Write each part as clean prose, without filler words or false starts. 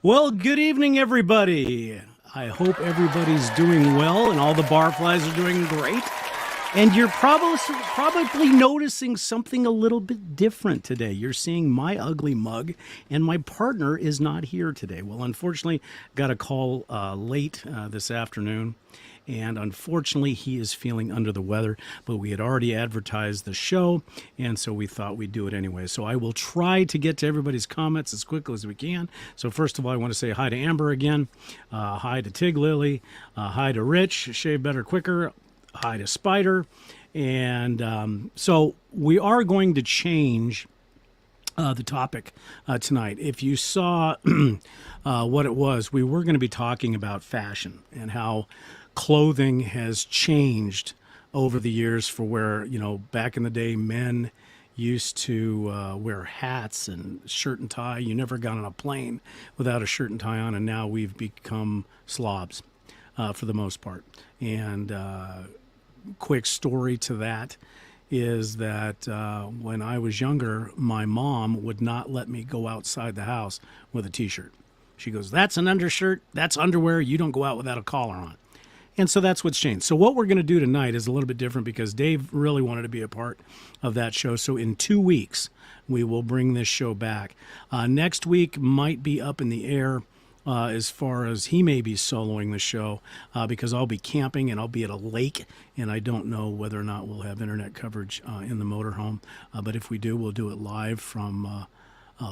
Well, good evening, everybody. I hope everybody's doing well and all the barflies are doing great. And you're probably noticing something a little bit different today. You're seeing my ugly mug, and my partner is not here today. Well, unfortunately, got a call late this afternoon, and unfortunately, he is feeling under the weather. But we had already advertised the show, and so we thought we'd do it anyway. So I will try to get to everybody's comments as quickly as we can. So first of all, I want to say hi to Amber again, hi to Tig Lily, hi to Rich, Shave Better Quicker, hi to Spider. And so we are going to change the topic tonight. If you saw what it was, we were going to be talking about fashion and how clothing has changed over the years for where, back in the day, men used to wear hats and shirt and tie. You never got on a plane without a shirt and tie on, and now we've become slobs for the most part. And quick story to that is that when I was younger, my mom would not let me go outside the house with a T-shirt. She goes, "That's an undershirt, that's underwear, you don't go out without a collar on." And so that's what's changed. So what we're going to do tonight is a little bit different because Dave really wanted to be a part of that show. So in 2 weeks, we will bring this show back. Next week might be up in the air as far as he may be soloing the show because I'll be camping and I'll be at a lake, and I don't know whether or not we'll have internet coverage in the motorhome. But if we do, we'll do it live from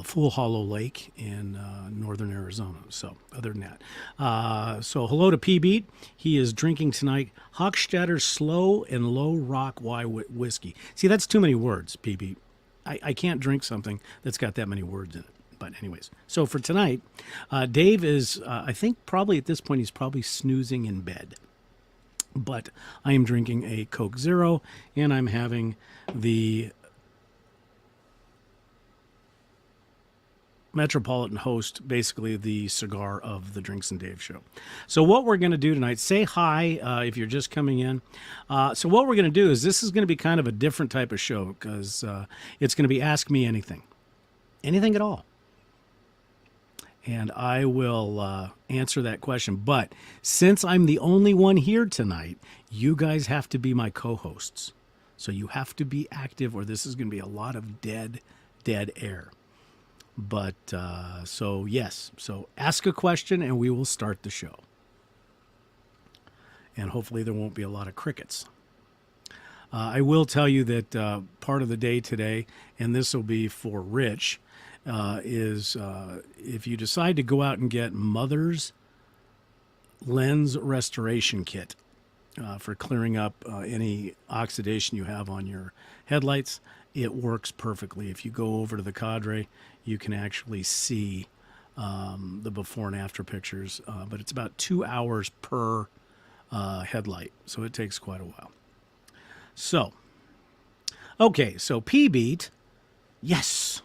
Full Hollow Lake in northern Arizona. So other than that, so hello to P Beat. He is drinking tonight Hochstadter Slow and Low Rock Rye Whiskey. See, that's too many words, P Beat. I can't drink something that's got that many words in it. But anyways, so for tonight, Dave is, I think probably at this point, he's probably snoozing in bed. But I am drinking a Coke Zero, and I'm having the Metropolitan Host, basically the cigar of the Drinks and Dave show. So what we're going to do tonight, say hi if you're just coming in. So what we're going to do is this is going to be kind of a different type of show because it's going to be Ask Me Anything. Anything at all. And I will answer that question. But since I'm the only one here tonight, you guys have to be my co-hosts. So you have to be active or this is going to be a lot of dead air. But so, yes. So ask a question and we will start the show. And hopefully there won't be a lot of crickets. I will tell you that part of the day today, and this will be for Rich, is if you decide to go out and get Mother's Lens Restoration Kit for clearing up any oxidation you have on your headlights, it works perfectly. If you go over to the Cadre, you can actually see the before and after pictures, but it's about 2 hours per headlight, so it takes quite a while. So, okay, so P-Beat, yes.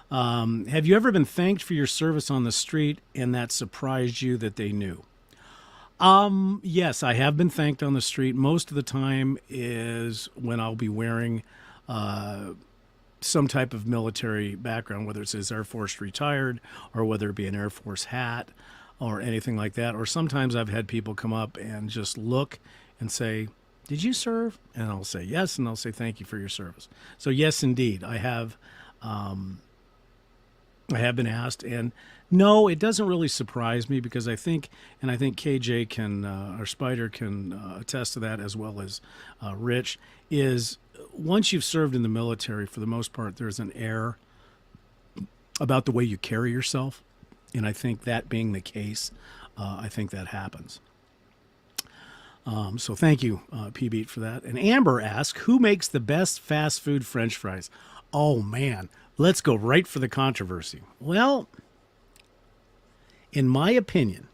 Have you ever been thanked for your service on the street and that surprised you that they knew? Yes, I have been thanked on the street. Most of the time is when I'll be wearing some type of military background, whether it says Air Force retired or whether it be an Air Force hat or anything like that. Or sometimes I've had people come up and just look and say, "Did you serve?" And I'll say yes, and I'll say thank you for your service. So yes, indeed, I have been asked, and no, it doesn't really surprise me because I think KJ can, or Spider can attest to that as well as Rich, is once you've served in the military, for the most part, there's an air about the way you carry yourself. And I think that being the case, I think that happens. So thank you, P-Beat, for that. And Amber asks, who makes the best fast food French fries? Oh, man. Let's go right for the controversy. Well, in my opinion,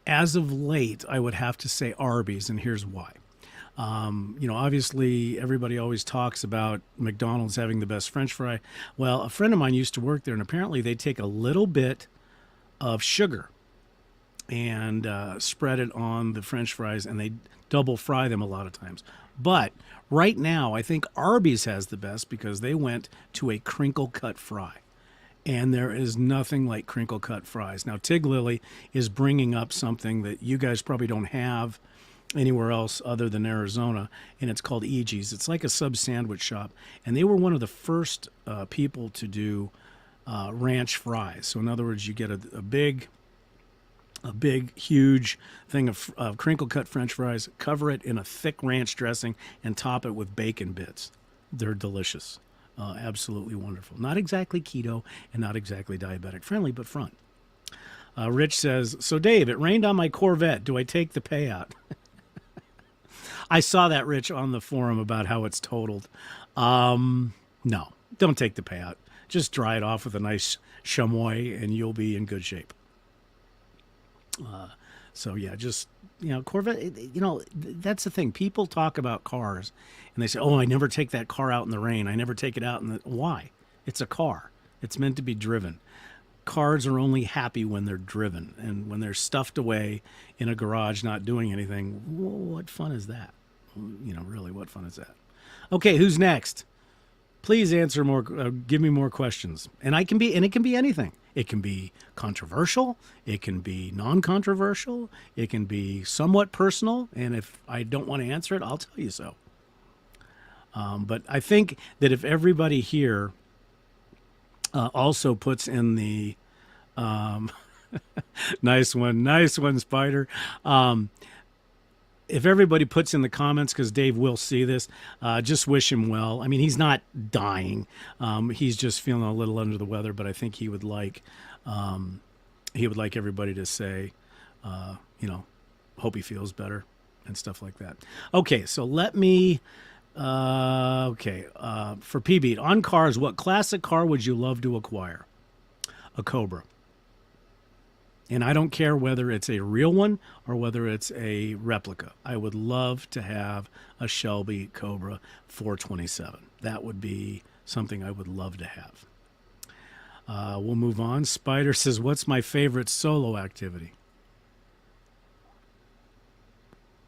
as of late, I would have to say Arby's, and here's why. Obviously, everybody always talks about McDonald's having the best French fry. Well, a friend of mine used to work there, and apparently they take a little bit of sugar and spread it on the French fries, and they double fry them a lot of times. But right now, I think Arby's has the best because they went to a crinkle cut fry. And there is nothing like crinkle cut fries. Now, Tig Lily is bringing up something that you guys probably don't have anywhere else other than Arizona, and it's called E.G.'s. It's like a sub sandwich shop, and they were one of the first people to do ranch fries. So, in other words, you get a big, huge thing of crinkle cut French fries, cover it in a thick ranch dressing, and top it with bacon bits. They're delicious. Absolutely wonderful. Not exactly keto and not exactly diabetic friendly, but fun. Rich says, so Dave, it rained on my Corvette. Do I take the payout? I saw that, Rich, on the forum about how it's totaled. No, don't take the payout. Just dry it off with a nice chamois and you'll be in good shape. So yeah, just, Corvette, that's the thing. People talk about cars and they say, oh, I never take that car out in the rain. I never take it out in the, why? It's a car. It's meant to be driven. Cars are only happy when they're driven, and when they're stuffed away in a garage not doing anything, what fun is that? Really, what fun is that? Okay, who's next? Please answer more, give me more questions. And it can be anything. It can be controversial. It can be non-controversial. It can be somewhat personal. And if I don't want to answer it, I'll tell you so. But I think that if everybody here also puts in the nice one, Spider. If everybody puts in the comments, because Dave will see this, just wish him well. I mean, he's not dying. He's just feeling a little under the weather, but I think he would like everybody to say, hope he feels better and stuff like that. Okay, so let me, for P-Beat, on cars, what classic car would you love to acquire? A Cobra. And I don't care whether it's a real one or whether it's a replica. I would love to have a Shelby Cobra 427. That would be something I would love to have. We'll move on. Spider says, what's my favorite solo activity?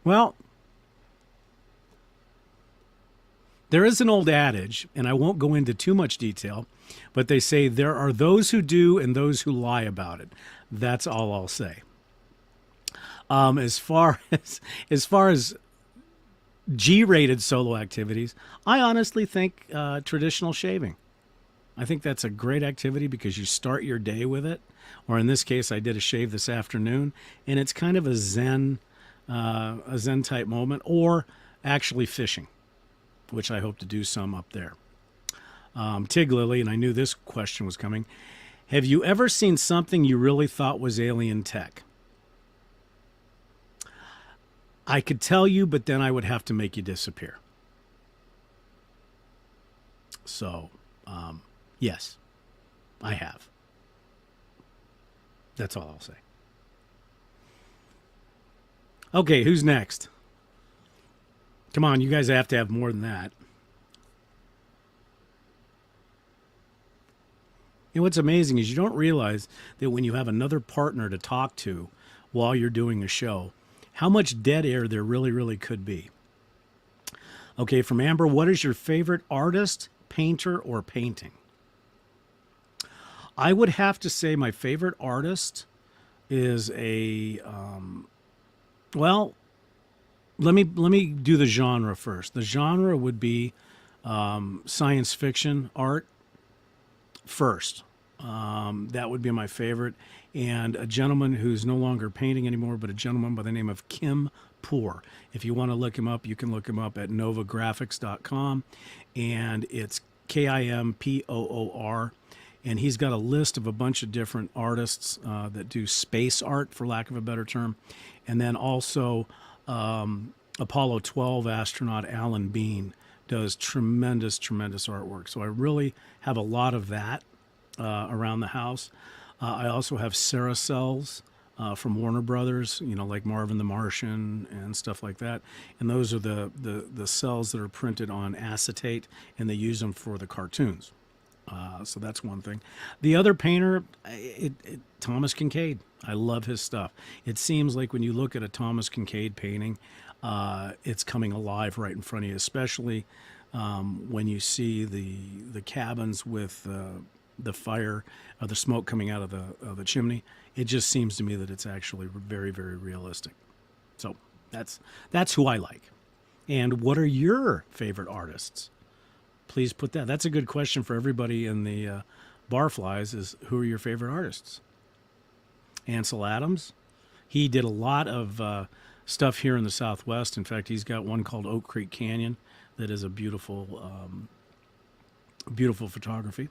Well, there is an old adage, and I won't go into too much detail, but they say there are those who do and those who lie about it. That's all I'll say. As far as G-rated solo activities, I honestly think traditional shaving. I think that's a great activity because you start your day with it. Or in this case, I did a shave this afternoon, and it's kind of a Zen type moment. Or actually fishing, which I hope to do some up there. Tig Lily, and I knew this question was coming. Have you ever seen something you really thought was alien tech? I could tell you, but then I would have to make you disappear. So, yes, I have. That's all I'll say. Okay, who's next? Come on, you guys have to have more than that. And what's amazing is you don't realize that when you have another partner to talk to while you're doing a show, how much dead air there really, really could be. Okay, from Amber, what is your favorite artist, painter, or painting? I would have to say my favorite artist is a, let me do the genre first. The genre would be science fiction art first. That would be my favorite. And a gentleman who's no longer painting anymore, but a gentleman by the name of Kim Poor. If you want to look him up, you can look him up at novagraphics.com. And it's Kimpoor. And he's got a list of a bunch of different artists that do space art, for lack of a better term. And then also Apollo 12 astronaut Alan Bean does tremendous, tremendous artwork. So I really have a lot of that around the house. I also have Ceracells from Warner Brothers, like Marvin the Martian and stuff like that. And those are the cells that are printed on acetate, and they use them for the cartoons. So that's one thing. The other painter, Thomas Kincaid. I love his stuff. It seems like when you look at a Thomas Kincaid painting, it's coming alive right in front of you, especially when you see the cabins with the fire, the smoke coming out of the chimney. It just seems to me that it's actually very, very realistic. So that's who I like. And what are your favorite artists? Please put that. That's a good question for everybody in the Barflies. Is who are your favorite artists? Ansel Adams. He did a lot of stuff here in the Southwest. In fact, he's got one called Oak Creek Canyon that is a beautiful, beautiful photography.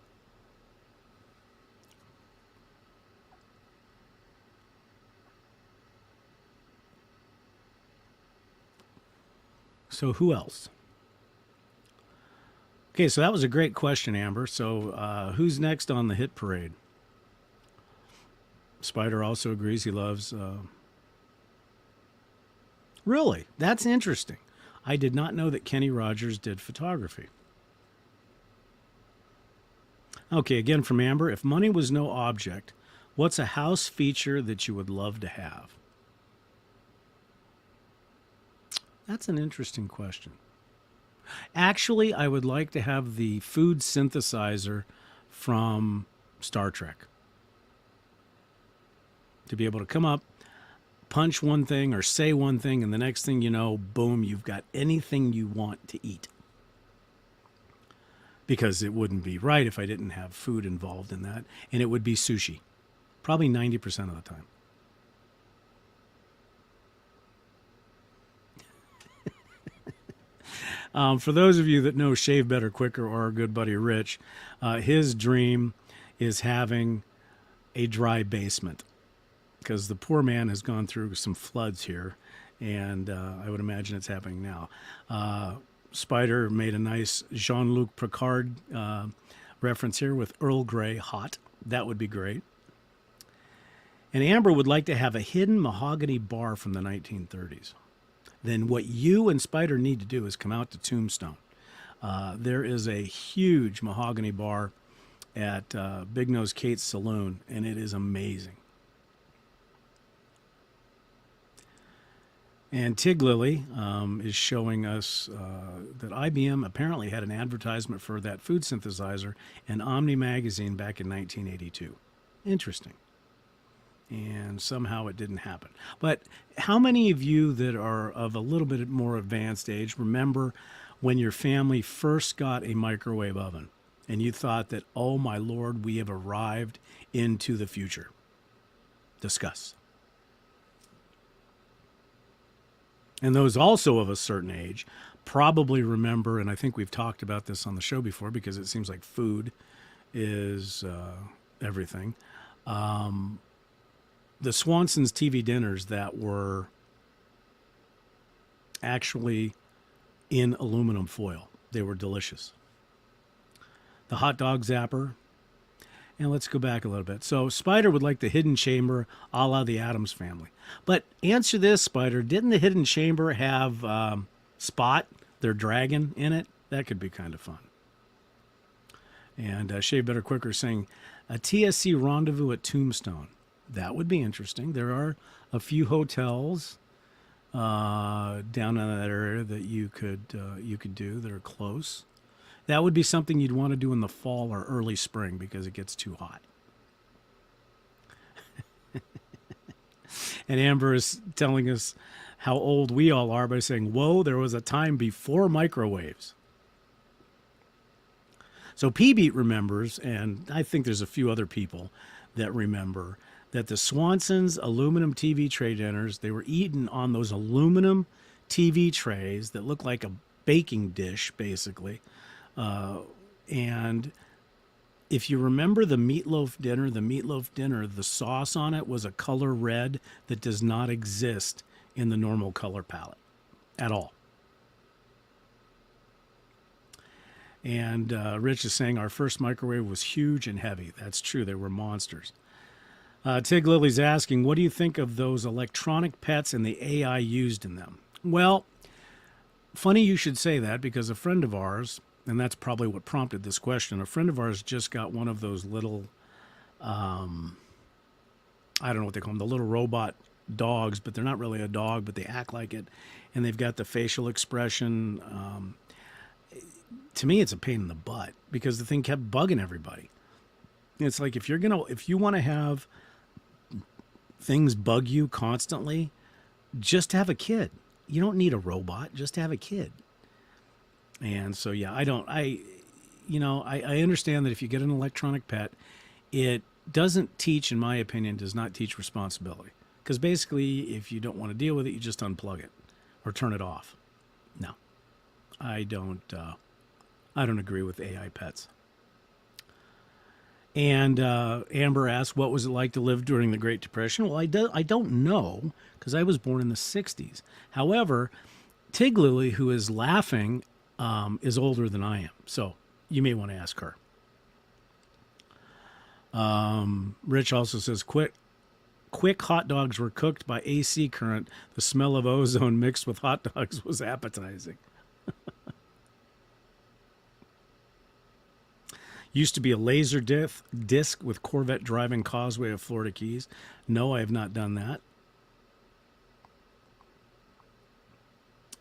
So who else? Okay, so that was a great question, Amber. So who's next on the hit parade? Spider also agrees he loves. Really? That's interesting. I did not know that Kenny Rogers did photography. Okay, again from Amber. If money was no object, what's a house feature that you would love to have? That's an interesting question. Actually, I would like to have the food synthesizer from Star Trek. To be able to come up, punch one thing or say one thing, and the next thing you know, boom, you've got anything you want to eat. Because it wouldn't be right if I didn't have food involved in that, and it would be sushi, probably 90% of the time. For those of you that know Shave Better Quicker or our good buddy Rich, his dream is having a dry basement because the poor man has gone through some floods here, and I would imagine it's happening now. Spider made a nice Jean-Luc Picard reference here with Earl Grey hot. That would be great. And Amber would like to have a hidden mahogany bar from the 1930s. Then what you and Spider need to do is come out to Tombstone. There is a huge mahogany bar at Big Nose Kate's Saloon, and it is amazing. And Tig Lily is showing us that IBM apparently had an advertisement for that food synthesizer in Omni magazine back in 1982. Interesting. And somehow it didn't happen. But how many of you that are of a little bit more advanced age remember when your family first got a microwave oven and you thought that, oh my Lord, we have arrived into the future? Discuss. And those also of a certain age probably remember, and I think we've talked about this on the show before because it seems like food is everything. The Swanson's TV dinners that were actually in aluminum foil. They were delicious. The hot dog zapper. And let's go back a little bit. So Spider would like the hidden chamber a la the Addams Family. But answer this, Spider. Didn't the hidden chamber have Spot, their dragon, in it? That could be kind of fun. And Shave Better Quicker saying, a TSC rendezvous at Tombstone. That would be interesting. There are a few hotels down in that area that you could do that are close. That would be something you'd want to do in the fall or early spring because it gets too hot. And Amber is telling us how old we all are by saying, whoa, there was a time before microwaves. So P-Beat remembers, and I think there's a few other people that remember, that the Swanson's aluminum TV tray dinners, they were eaten on those aluminum TV trays that look like a baking dish, basically. And if you remember the meatloaf dinner, the sauce on it was a color red that does not exist in the normal color palette at all. And Rich is saying our first microwave was huge and heavy. That's true. They were monsters. Tig Lily's asking, what do you think of those electronic pets and the AI used in them? Well, funny you should say that because a friend of ours, and that's probably what prompted this question, a friend of ours just got one of those little, I don't know what they call them, the little robot dogs, but they're not really a dog, but they act like it, and they've got the facial expression. To me, it's a pain in the butt because the thing kept bugging everybody. It's like if you want to have things bug you constantly, just have a kid. You don't need a robot. Just have a kid. And so, yeah, I understand that if you get an electronic pet, it doesn't teach, in my opinion, does not teach responsibility. Because basically, if you don't want to deal with it, you just unplug it or turn it off. No, I don't. I don't agree with AI pets. And Amber asked, "What was it like to live during the Great Depression?" Well, I don't know because I was born in the '60s. However, Tig Lily, who is laughing, is older than I am, so you may want to ask her. Rich also says, quick hot dogs were cooked by AC current. The smell of ozone mixed with hot dogs was appetizing. Used to be a laser disc with Corvette driving Causeway of Florida Keys. No, I have not done that.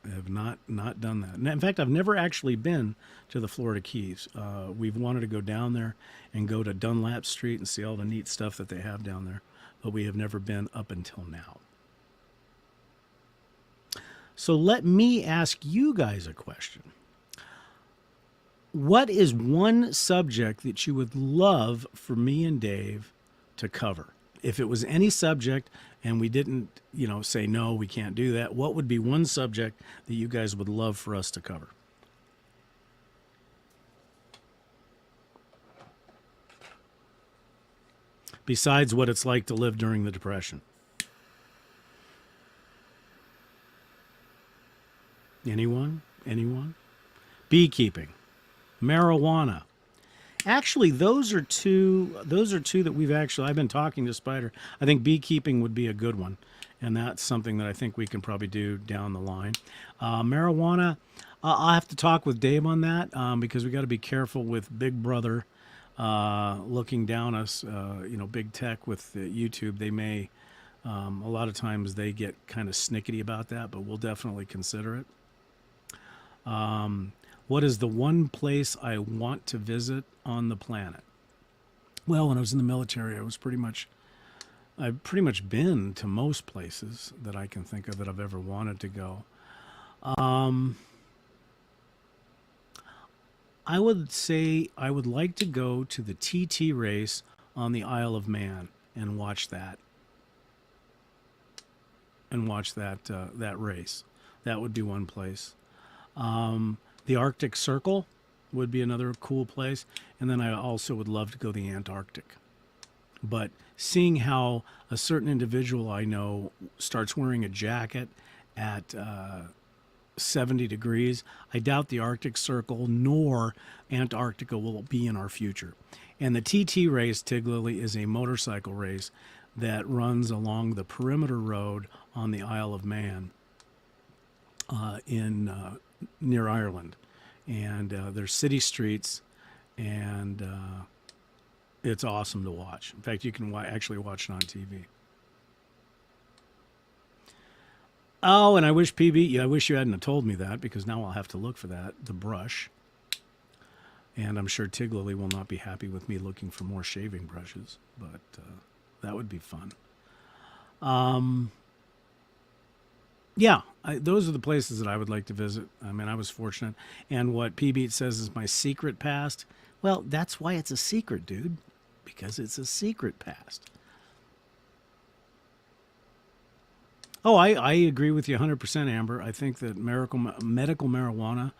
I have not done that. In fact, I've never actually been to the Florida Keys. We've wanted to go down there and go to Dunlap Street and see all the neat stuff that they have down there, but we have never been up until now. So let me ask you guys a question. What is one subject that you would love for me and Dave to cover? If it was any subject and we didn't, say, no, we can't do that, what would be one subject that you guys would love for us to cover? Besides what it's like to live during the Depression. Anyone? Beekeeping. Marijuana. Actually, those are two that I've been talking to Spider. I think beekeeping would be a good one, and that's something that I think we can probably do down the line. Marijuana, I'll have to talk with Dave on that because we got to be careful with Big Brother looking down us. Big tech with YouTube. They may, a lot of times they get kind of snickety about that, but we'll definitely consider it. What is the one place I want to visit on the planet? Well, when I was in the military, I've pretty much been to most places that I can think of that I've ever wanted to go. I would say I would like to go to the TT race on the Isle of Man and watch that. That race. That would be one place. The Arctic Circle would be another cool place. And then I also would love to go to the Antarctic. But seeing how a certain individual I know starts wearing a jacket at 70 degrees, I doubt the Arctic Circle nor Antarctica will be in our future. And the TT race, Tig Lily, is a motorcycle race that runs along the perimeter road on the Isle of Man near Ireland. And there's city streets, and it's awesome to watch. In fact, you can actually watch it on TV. Oh, and I wish I wish you hadn't told me that, because now I'll have to look for that, the brush. And I'm sure Tig Lily will not be happy with me looking for more shaving brushes, but that would be fun. Yeah, those are the places that I would like to visit. I mean, I was fortunate. And what P-Beat says is my secret past. Well, that's why it's a secret, dude, because it's a secret past. Oh, I agree with you 100%, Amber. I think that medical marijuana,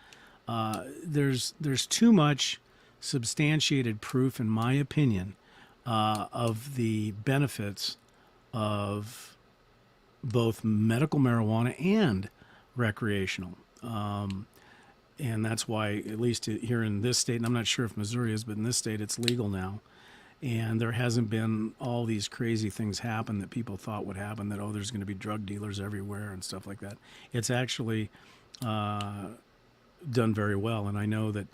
there's too much substantiated proof, in my opinion, of the benefits of both medical marijuana and recreational. And that's why, at least here in this state, and I'm not sure if Missouri is, but in this state, it's legal now. And there hasn't been all these crazy things happen that people thought would happen, that, there's going to be drug dealers everywhere and stuff like that. It's actually done very well. And I know that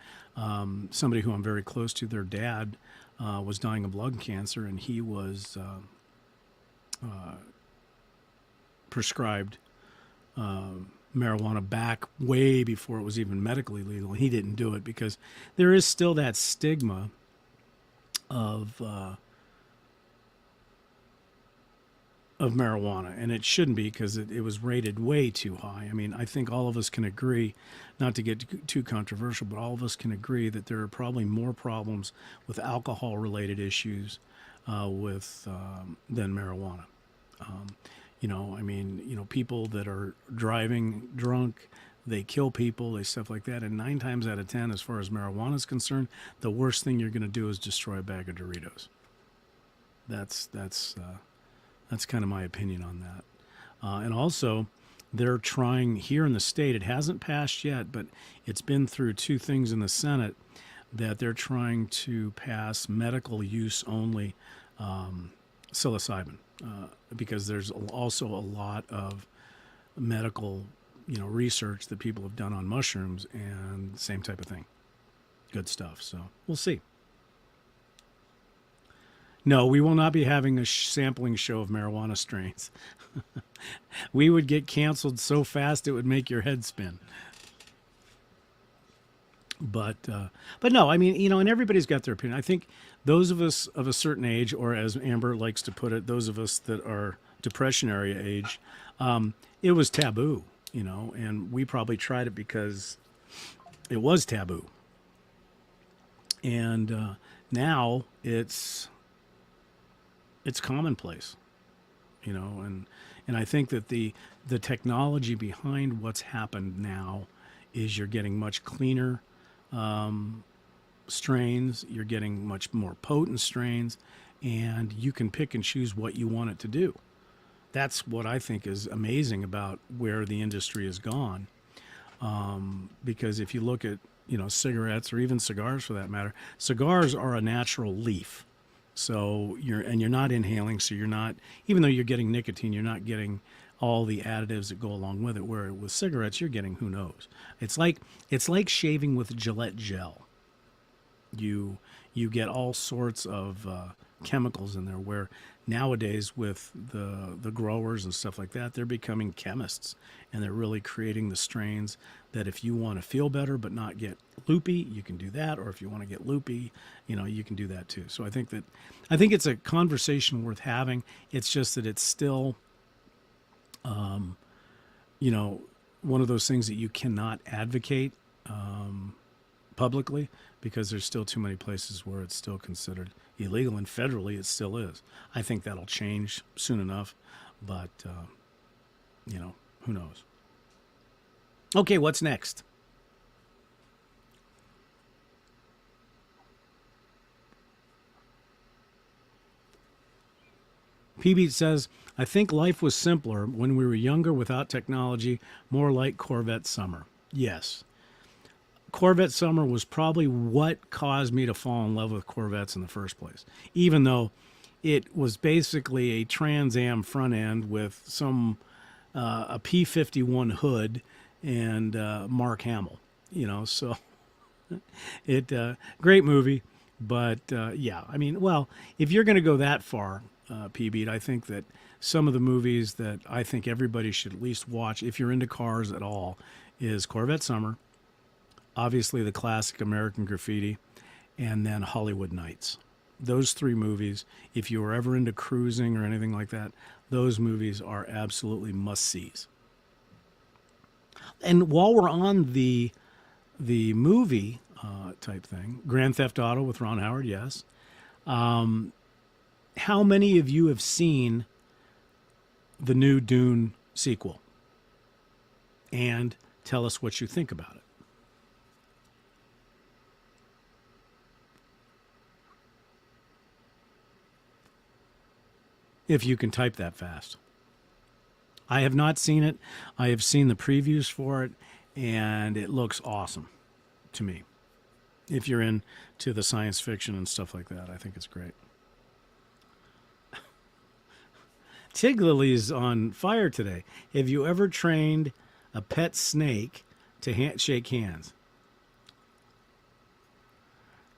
somebody who I'm very close to, their dad was dying of lung cancer, and he was prescribed marijuana back way before it was even medically legal. He didn't do it because there is still that stigma of marijuana, and it shouldn't be because it was rated way too high. I mean, I think all of us can agree, not to get too controversial, but all of us can agree that there are probably more problems with alcohol-related issues with than marijuana. I mean, people that are driving drunk, they kill people, they stuff like that. And 9 times out of 10, as far as marijuana is concerned, the worst thing you're going to do is destroy a bag of Doritos. That's kind of my opinion on that. And also, they're trying here in the state. It hasn't passed yet, but it's been through 2 things in the Senate that they're trying to pass medical use only psilocybin. Because there's also a lot of medical, research that people have done on mushrooms and same type of thing. Good stuff. So we'll see. No, we will not be having a sampling show of marijuana strains. We would get canceled so fast it would make your head spin. But no, I mean, and everybody's got their opinion. I think those of us of a certain age, or as Amber likes to put it, those of us that are depression area age, it was taboo, and we probably tried it because it was taboo. And now it's commonplace, and I think that the technology behind what's happened now is you're getting much cleaner strains, you're getting much more potent strains, and you can pick and choose what you want it to do. That's what I think is amazing about where the industry has gone. Because if you look at, cigarettes or even cigars for that matter, cigars are a natural leaf. So you're not inhaling, so you're not, even though you're getting nicotine, you're not getting all the additives that go along with it. Where with cigarettes, you're getting who knows. It's like shaving with Gillette gel. You get all sorts of chemicals in there. Where nowadays with the growers and stuff like that, they're becoming chemists, and they're really creating the strains that if you want to feel better but not get loopy, you can do that. Or if you want to get loopy, you can do that too. So I think it's a conversation worth having. It's just that it's still, one of those things that you cannot advocate publicly because there's still too many places where it's still considered illegal, and federally it still is. I think that'll change soon enough, but, who knows? Okay, what's next? PB says, I think life was simpler when we were younger without technology, more like Corvette Summer. Yes. Corvette Summer was probably what caused me to fall in love with Corvettes in the first place, even though it was basically a Trans Am front end with a P-51 hood and Mark Hamill, so great movie. But yeah, I mean, well, if you're going to go that far, PB, I think that some of the movies that I think everybody should at least watch, if you're into cars at all, is Corvette Summer, obviously the classic American Graffiti, and then Hollywood Nights. Those 3 movies, if you were ever into cruising or anything like that, those movies are absolutely must-sees. And while we're on the movie type thing, Grand Theft Auto with Ron Howard, yes. How many of you have seen the new Dune sequel? And tell us what you think about it. If you can type that fast. I have not seen it. I have seen the previews for it, and it looks awesome to me. If you're into the science fiction and stuff like that, I think it's great. Tiglily's on fire today. Have you ever trained a pet snake to shake hands?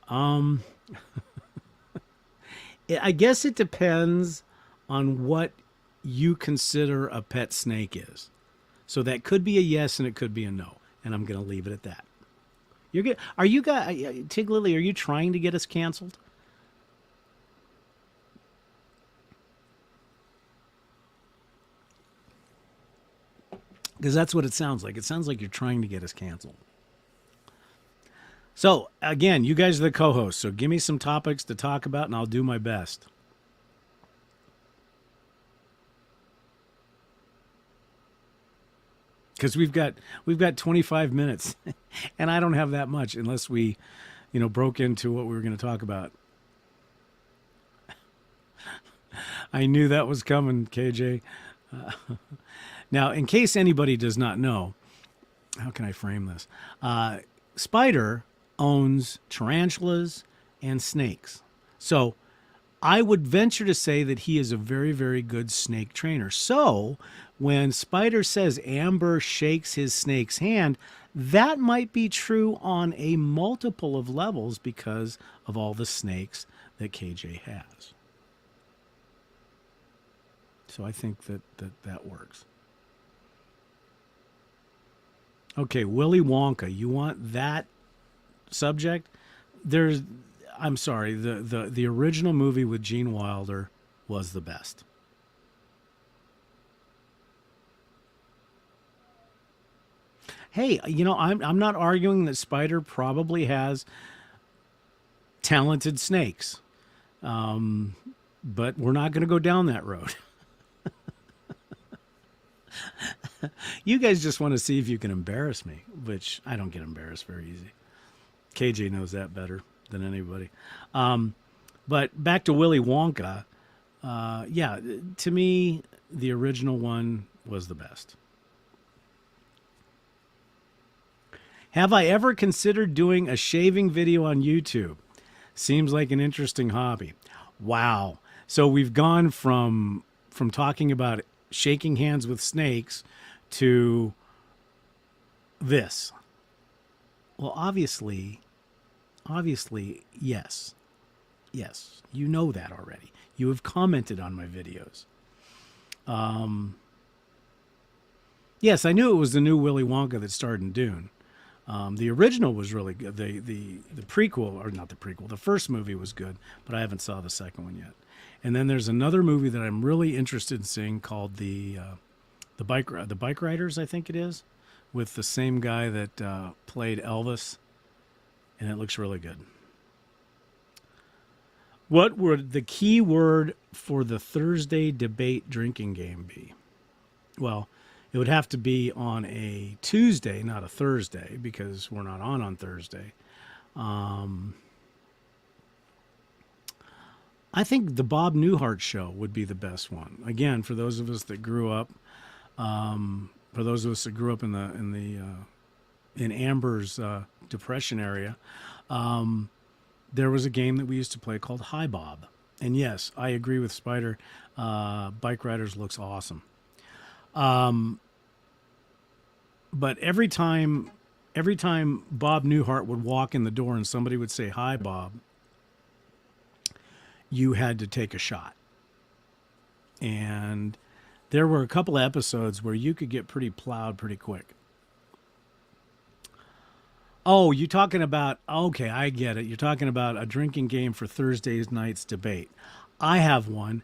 I guess it depends on what you consider a pet snake is. So that could be a yes and it could be a no. And I'm going to leave it at that. You're good. Are you guys, Tiglily, are you trying to get us canceled? Because that's what it sounds like. It sounds like you're trying to get us canceled. So, again, you guys are the co-hosts, so give me some topics to talk about, and I'll do my best. Because we've got 25 minutes, and I don't have that much unless we, broke into what we were going to talk about. I knew that was coming, KJ. Now, in case anybody does not know, how can I frame this? Spider owns tarantulas and snakes. So I would venture to say that he is a very, very good snake trainer. So when Spider says Amber shakes his snake's hand, that might be true on a multiple of levels because of all the snakes that KJ has. So I think that works. Okay, Willy Wonka. You want that subject? I'm sorry, the original movie with Gene Wilder was the best. Hey, I'm not arguing that Spider probably has talented snakes, but we're not going to go down that road. You guys just want to see if you can embarrass me, which I don't get embarrassed very easy. KJ knows that better than anybody. But back to Willy Wonka. Yeah, to me, the original one was the best. Have I ever considered doing a shaving video on YouTube? Seems like an interesting hobby. Wow. So we've gone from talking about shaking hands with snakes to this. Well, obviously, yes. Yes, you know that already. You have commented on my videos. Yes, I knew it was the new Willy Wonka that starred in Dune. The original was really good. The prequel, or not the prequel, the first movie was good, but I haven't saw the second one yet. And then there's another movie that I'm really interested in seeing called the Bike Riders, I think it is, with the same guy that played Elvis, and it looks really good. What would the key word for the Thursday debate drinking game be? Well, it would have to be on a Tuesday, not a Thursday, because we're not on Thursday. I think the Bob Newhart show would be the best one. Again, for those of us that grew up, in Amber's depression area, there was a game that we used to play called Hi Bob. And yes, I agree with Spider. Bike Riders looks awesome. But every time Bob Newhart would walk in the door and somebody would say, "Hi, Bob," you had to take a shot. And there were a couple of episodes where you could get pretty plowed pretty quick. Oh, you're talking about, okay, I get it. You're talking about a drinking game for Thursday night's debate. I have one.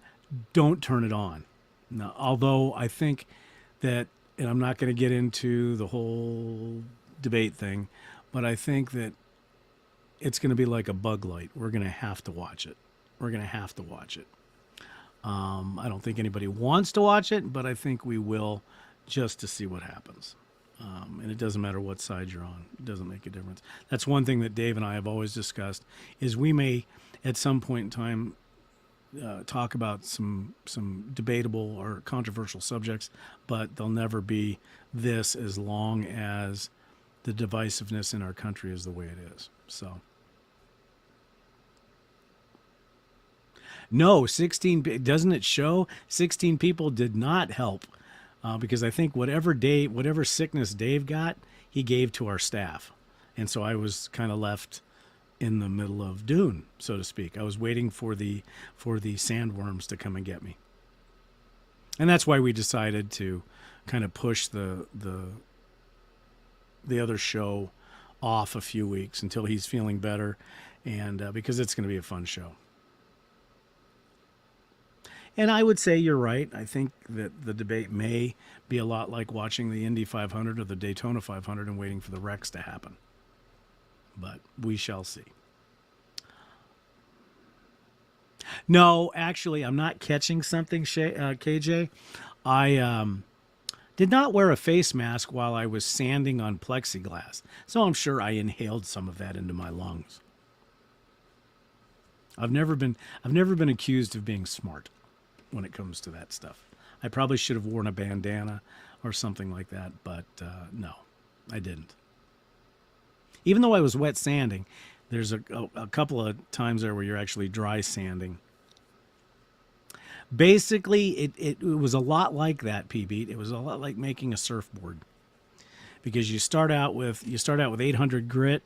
Don't turn it on. No, although I think that, and I'm not going to get into the whole debate thing, but I think that it's going to be like a bug light. We're going to have to watch it. I don't think anybody wants to watch it, but I think we will, just to see what happens. And it doesn't matter what side you're on. It doesn't make a difference. That's one thing that Dave and I have always discussed, is we may at some point in time talk about some debatable or controversial subjects, but they'll never be this as long as the divisiveness in our country is the way it is. So no, 16, doesn't it show 16 people did not help, because I think whatever sickness Dave got, he gave to our staff. And so I was kind of left in the middle of Dune, so to speak. I was waiting for the sandworms to come and get me. And that's why we decided to kind of push the other show off a few weeks until he's feeling better, and because it's going to be a fun show. And I would say you're right. I think that the debate may be a lot like watching the Indy 500 or the Daytona 500 and waiting for the wrecks to happen. But we shall see. No, actually, I'm not catching something, KJ. I did not wear a face mask while I was sanding on plexiglass, so I'm sure I inhaled some of that into my lungs. I've never been accused of being smart when it comes to that stuff. I probably should have worn a bandana or something like that, but no, I didn't. Even though I was wet sanding, there's a couple of times there where you're actually dry sanding. Basically, it was a lot like that, P-Beat. It was a lot like making a surfboard, because you start out with 800 grit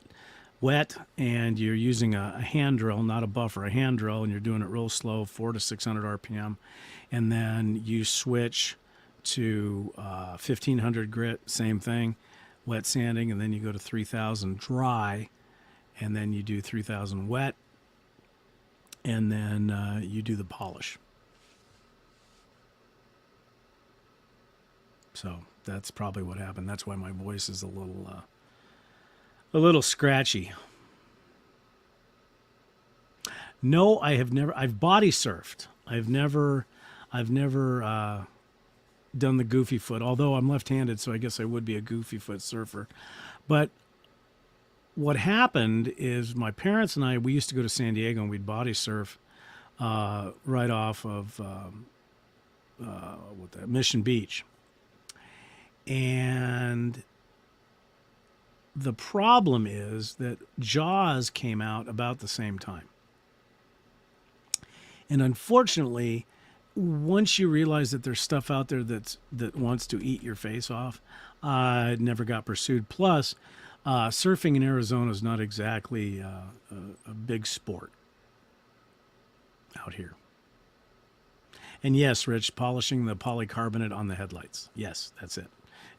wet, and you're using a hand drill, not a buffer, a hand drill, and you're doing it real slow, 400 to 600 RPM, and then you switch to 1500 grit, same thing, wet sanding, and then you go to 3000 dry, and then you do 3000 wet, and then you do the polish. So that's probably what happened. That's why my voice is a little scratchy. No, I have never. I've body surfed. I've never done the goofy foot. Although I'm left-handed, so I guess I would be a goofy foot surfer. But what happened is my parents and we used to go to San Diego and we'd body surf right off of Mission Beach. And the problem is that Jaws came out about the same time. And unfortunately, once you realize that there's stuff out there that wants to eat your face off, it never got pursued. Plus, surfing in Arizona is not exactly a big sport out here. And yes, Rich, polishing the polycarbonate on the headlights. Yes, that's it.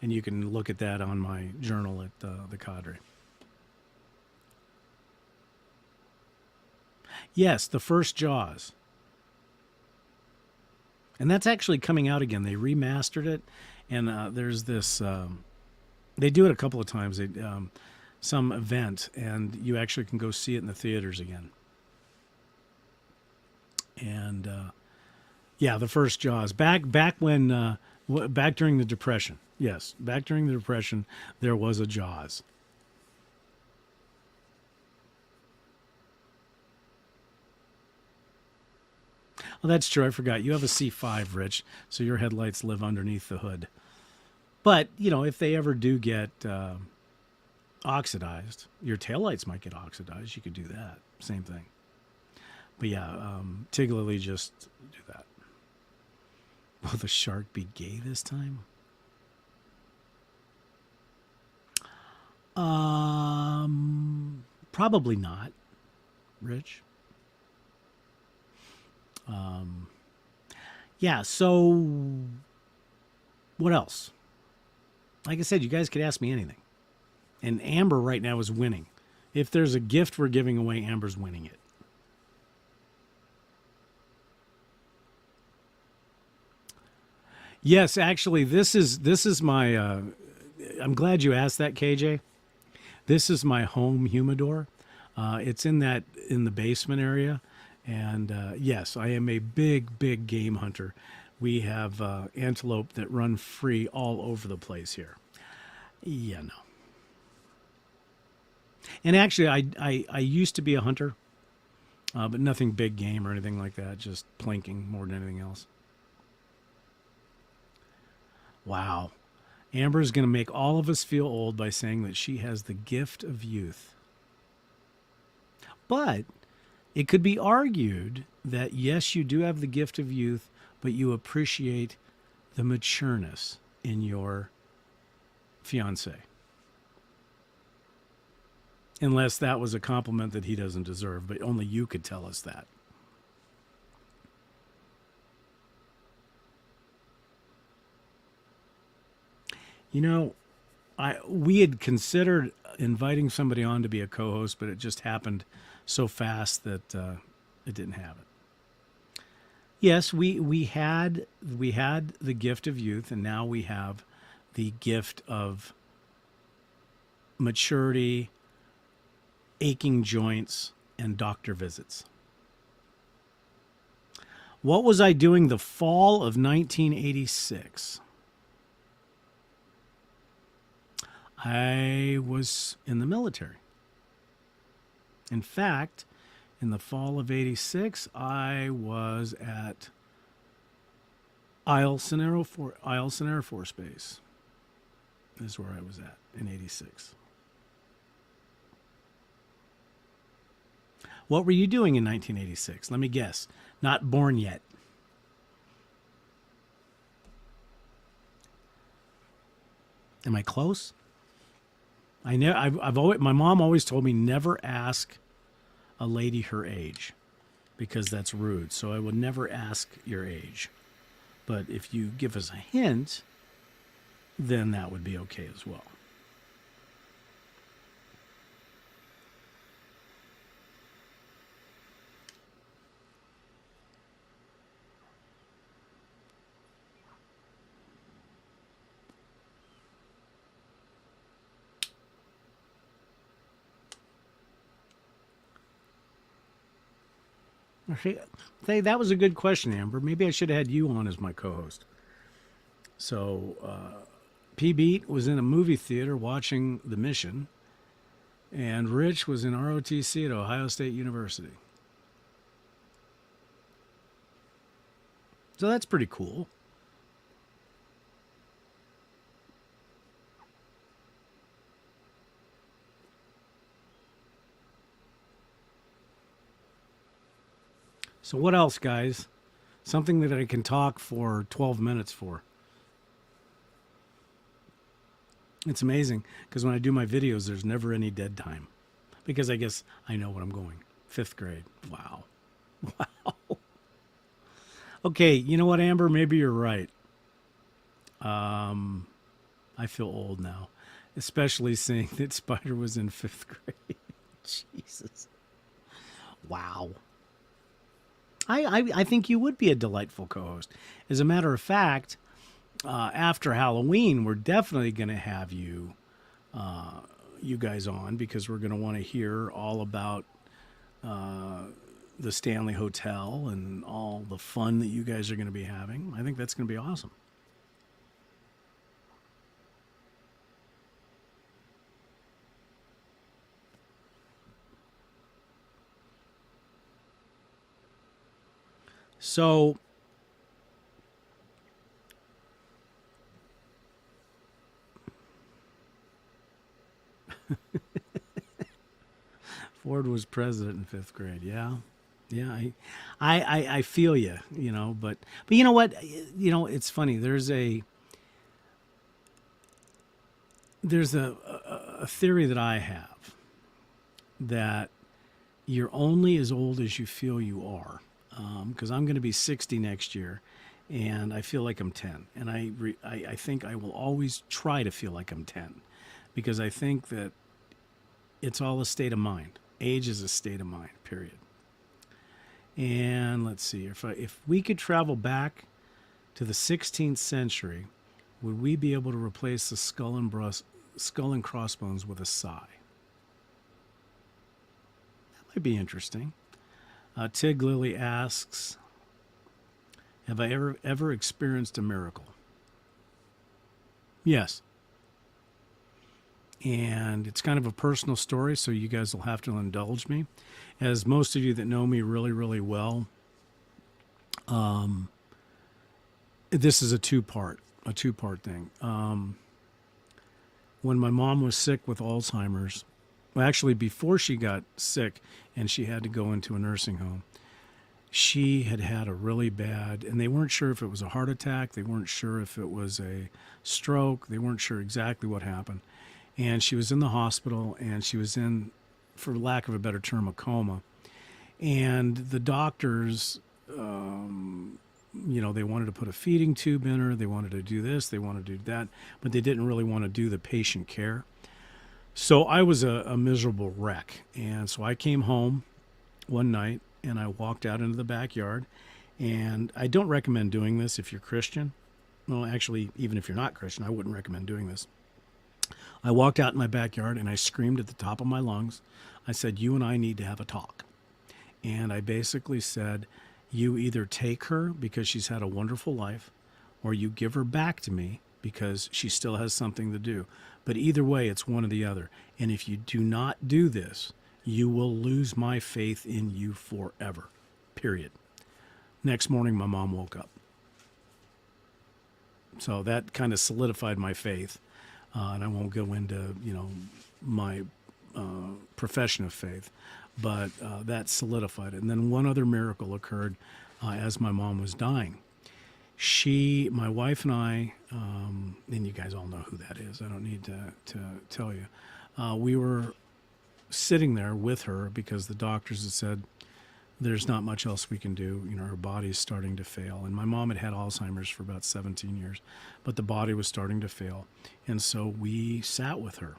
And you can look at that on my journal at the Cadre. Yes, the first Jaws. And that's actually coming out again. They remastered it. And there's this, they do it a couple of times. Some event, and you actually can go see it in the theaters again. And yeah, the first Jaws. Back when, back during the Depression. Yes, back during the Depression, there was a Jaws. Well, that's true. I forgot. You have a C5, Rich, so your headlights live underneath the hood. But, if they ever do get oxidized, your taillights might get oxidized. You could do that. Same thing. But yeah, Tiggerly just do that. Will the shark be gay this time? Probably not, Rich. Yeah, so what else? Like I said, you guys could ask me anything. And Amber right now is winning. If there's a gift we're giving away, Amber's winning it. Yes, actually, this is my. I'm glad you asked that, KJ. This is my home humidor. It's in the basement area, and yes, I am a big game hunter. We have antelope that run free all over the place here. Yeah, no. And actually, I used to be a hunter, but nothing big game or anything like that. Just plinking more than anything else. Wow. Amber's going to make all of us feel old by saying that she has the gift of youth. But it could be argued that, yes, you do have the gift of youth, but you appreciate the matureness in your fiancé. Unless that was a compliment that he doesn't deserve, but only you could tell us that. We had considered inviting somebody on to be a co-host, but it just happened so fast that it didn't have it. Yes, we had the gift of youth, and now we have the gift of maturity, aching joints, and doctor visits. What was I doing the fall of 1986? I was in the military. In fact, in the fall of 86, I was at Eielson Air Force Base. Is where I was at in 86. What were you doing in 1986? Let me guess. Not born yet. Am I close? I've always, my mom always told me never ask a lady her age because that's rude. So I would never ask your age. But if you give us a hint, then that would be okay as well. Hey, that was a good question, Amber. Maybe I should have had you on as my co-host. So, P. Beat was in a movie theater watching The Mission, and Rich was in ROTC at Ohio State University. So that's pretty cool. So what else, guys? Something that I can talk for 12 minutes for. It's amazing because when I do my videos, there's never any dead time because I guess I know what I'm going. Fifth grade. Wow. Wow. Okay, you know what, Amber? Maybe you're right. Um, I feel old now, especially seeing that Spider was in fifth grade. Jesus. Wow. I think you would be a delightful co-host. As a matter of fact, after Halloween, we're definitely going to have you guys on because we're going to want to hear all about the Stanley Hotel and all the fun that you guys are going to be having. I think that's going to be awesome. So, Ford was president in fifth grade. Yeah, yeah. I feel you. You know, but you know what? You know, it's funny. There's a theory that I have that you're only as old as you feel you are. Because I'm going to be 60 next year, and I feel like I'm 10. And I think I will always try to feel like I'm 10 because I think that it's all a state of mind. Age is a state of mind, period. And let's see, if we could travel back to the 16th century, would we be able to replace the skull and crossbones with a sigh? That might be interesting. Tig Lily asks, have I ever experienced a miracle? Yes. And it's kind of a personal story, so you guys will have to indulge me. As most of you that know me really, really well, this is a two-part thing. When my mom was sick with Alzheimer's, well, actually, before she got sick and she had to go into a nursing home, she had a really bad, and they weren't sure if it was a heart attack. They weren't sure if it was a stroke. They weren't sure exactly what happened. And she was in the hospital, and she was in, for lack of a better term, a coma. And the doctors, they wanted to put a feeding tube in her. They wanted to do this. They wanted to do that. But they didn't really want to do the patient care. So I was a miserable wreck. And so I came home one night and I walked out into the backyard And I don't recommend doing this if you're Christian. Well, actually, even if you're not Christian, I wouldn't recommend doing this. I walked out in my backyard and I screamed at the top of my lungs. I said, "You and I need to have a talk." And I basically said, "You either take her because she's had a wonderful life, or you give her back to me because she still has something to do. But either way, it's one or the other. And if you do not do this, you will lose my faith in you forever." Period. Next morning, my mom woke up. So that kind of solidified my faith. And I won't go into, my profession of faith, but that solidified it. And then one other miracle occurred as my mom was dying. My wife and I, and you guys all know who that is. I don't need to tell you. We were sitting there with her because the doctors had said, there's not much else we can do. Her body's starting to fail. And my mom had had Alzheimer's for about 17 years, but the body was starting to fail. And so we sat with her.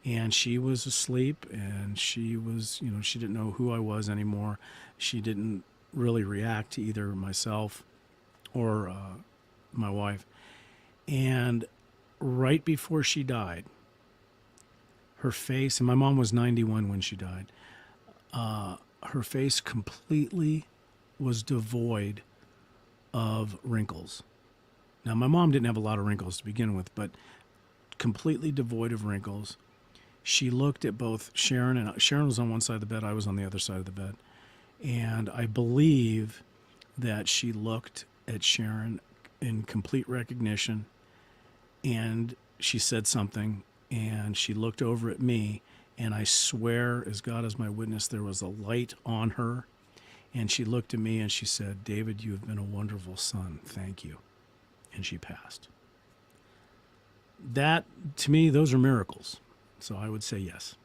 And she was asleep, and she was, she didn't know who I was anymore. She didn't really react to either myself or my wife. And right before she died, her face, and my mom was 91 when she died, her face completely was devoid of wrinkles. Now, my mom didn't have a lot of wrinkles to begin with, but completely devoid of wrinkles. She looked at both Sharon, and Sharon was on one side of the bed, I was on the other side of the bed. And I believe that she looked at Sharon in complete recognition, and she said something, and she looked over at me, and I swear, as God is my witness, there was a light on her, and she looked at me and she said, "David, you have been a wonderful son. Thank you." And she passed. That, to me, those are miracles. So I would say yes.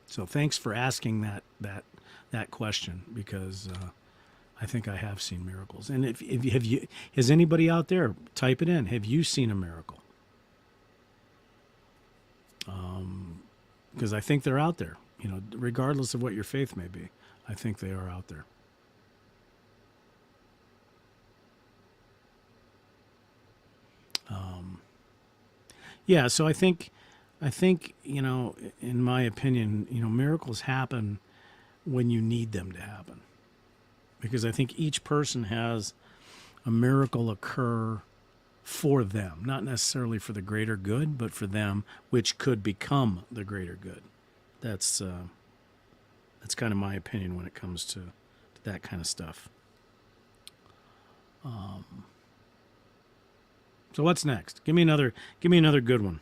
So thanks for asking that question, because I think I have seen miracles. And if you has anybody out there, type it in. Have you seen a miracle? Because I think they're out there. Regardless of what your faith may be, I think they are out there. Yeah, so I think, in my opinion, miracles happen when you need them to happen. Because I think each person has a miracle occur for them, not necessarily for the greater good, but for them, which could become the greater good. That's kind of my opinion when it comes to that kind of stuff. So what's next? Give me another good one.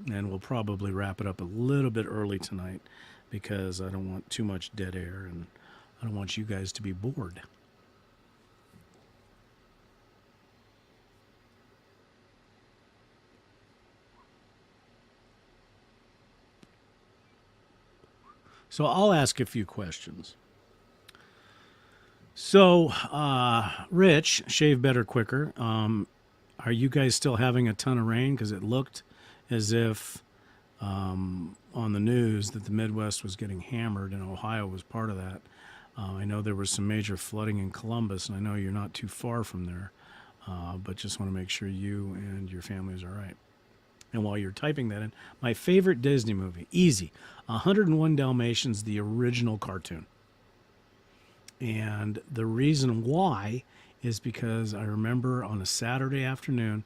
And we'll probably wrap it up a little bit early tonight because I don't want too much dead air and I don't want you guys to be bored. So I'll ask a few questions. So, Rich, Shave Better Quicker, are you guys still having a ton of rain? Because it looked as if on the news that the Midwest was getting hammered and Ohio was part of that. I know there was some major flooding in Columbus, and I know you're not too far from there, but just want to make sure you and your families are right. And while you're typing that in, my favorite Disney movie, easy, 101 Dalmatians, the original cartoon. And the reason why is because I remember on a Saturday afternoon,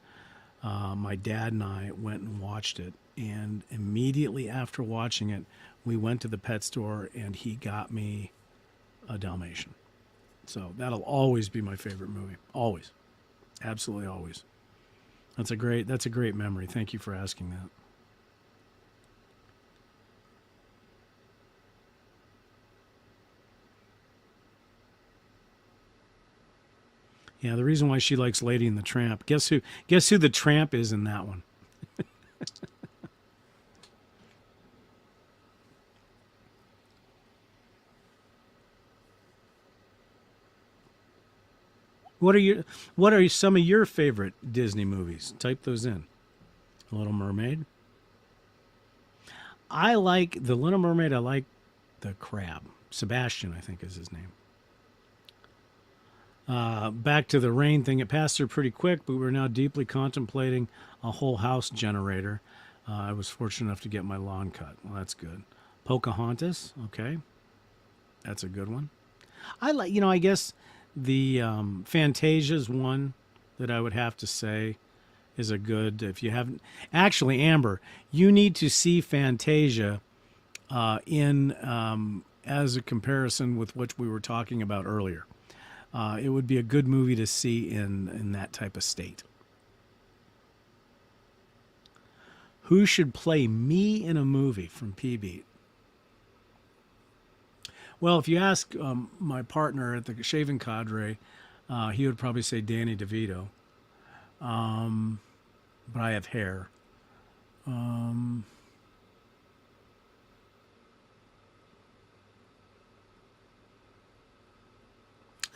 my dad and I went and watched it. And immediately after watching it, we went to the pet store and he got me a Dalmatian. So that'll always be my favorite movie. Always. Absolutely always. That's a great memory. Thank you for asking that. Yeah, the reason why she likes Lady and the Tramp. Guess who the tramp is in that one? What are some of your favorite Disney movies? Type those in. The Little Mermaid. I like The Little Mermaid. I like the crab. Sebastian, I think, is his name. Back to the rain thing. It passed through pretty quick, but we're now deeply contemplating a whole house generator. I was fortunate enough to get my lawn cut. Well, that's good. Pocahontas. Okay. That's a good one. I guess the Fantasia's one that I would have to say is a good, if you haven't. Actually, Amber, you need to see Fantasia in as a comparison with what we were talking about earlier. It would be a good movie to see in that type of state. Who should play me in a movie from P-Beat? Well, if you ask my partner at the Shaving Cadre, he would probably say Danny DeVito. But I have hair. I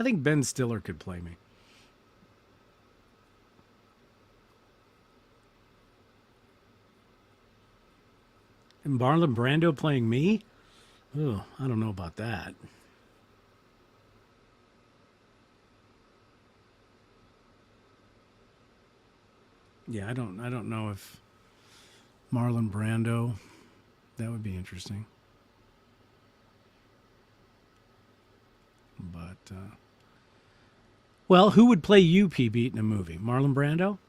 think Ben Stiller could play me. And Marlon Brando playing me? Oh, I don't know about that. Yeah, I don't know if Marlon Brando, that would be interesting. But well, who would play you, P-Beat, in a movie? Marlon Brando?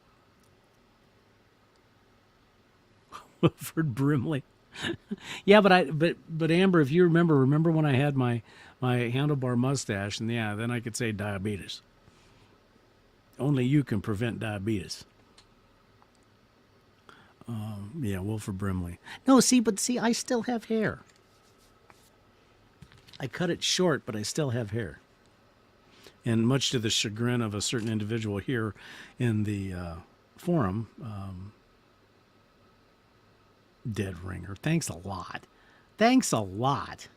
Wilford Brimley. Yeah, but Amber, if you remember when I had my handlebar mustache, and yeah, then I could say diabetes. Only you can prevent diabetes. Yeah, Wilford Brimley. No, see, I still have hair. I cut it short, but I still have hair. And much to the chagrin of a certain individual here in the forum, dead ringer. Thanks a lot. Thanks a lot.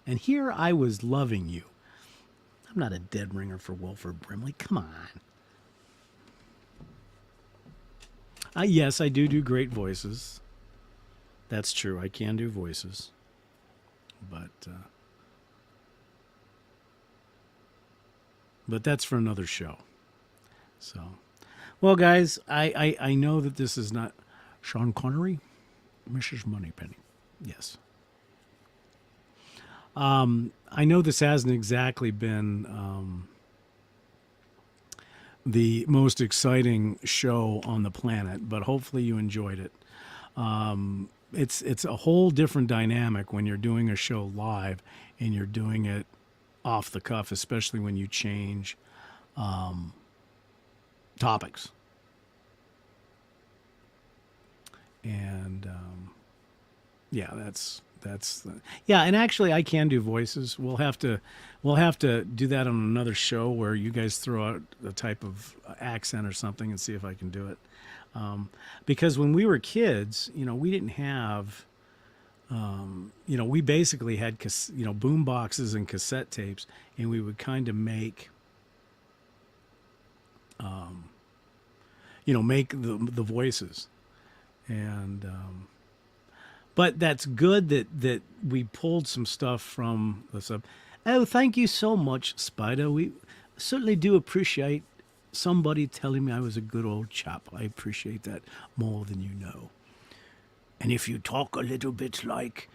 And here I was loving you. I'm not a dead ringer for Wilford Brimley. Come on. Yes, I do great voices. That's true. I can do voices. But that's for another show. So, well, guys, I know that this is not Sean Connery, Mrs. Moneypenny. Yes. I know this hasn't exactly been the most exciting show on the planet, but hopefully you enjoyed it. It's a whole different dynamic when you're doing a show live and you're doing it off the cuff, especially when you change topics. And yeah, that's yeah. And actually, I can do voices. We'll have to do that on another show where you guys throw out a type of accent or something and see if I can do it. Because when we were kids, we didn't have, we basically had boom boxes and cassette tapes, and we would kind of make, make the voices, and. But that's good that we pulled some stuff from the sub. Oh, thank you so much, Spider. We certainly do appreciate somebody telling me I was a good old chap. I appreciate that more than you know. And if you talk a little bit like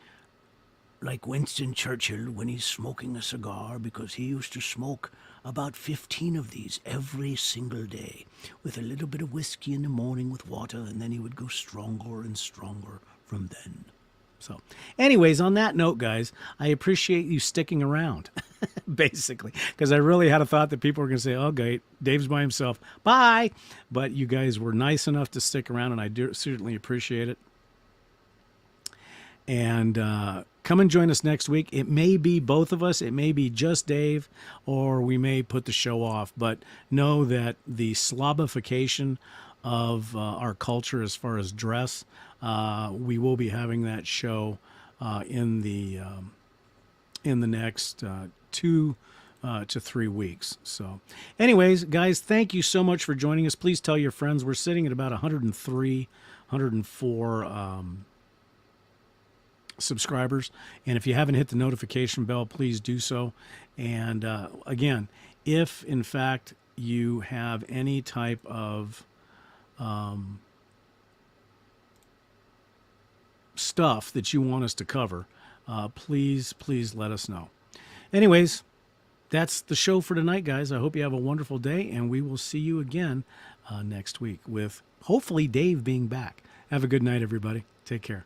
Winston Churchill when he's smoking a cigar, because he used to smoke about 15 of these every single day with a little bit of whiskey in the morning with water, and then he would go stronger and stronger from then. So, anyways, on that note, guys, I appreciate you sticking around, basically, because I really had a thought that people were going to say, okay, Dave's by himself, bye. But you guys were nice enough to stick around, and I certainly appreciate it. And come and join us next week. It may be both of us. It may be just Dave, or we may put the show off. But know that the slobification of our culture as far as dress, we will be having that show in the next 2 to 3 weeks. So anyways, guys, thank you so much for joining us. Please tell your friends. We're sitting at about 103, 104 subscribers. And if you haven't hit the notification bell, please do so. And again, if in fact you have any type of stuff that you want us to cover, please let us know. Anyways, that's the show for tonight, guys. I hope you have a wonderful day, and we will see you again next week with hopefully Dave being back. Have a good night, everybody. Take care.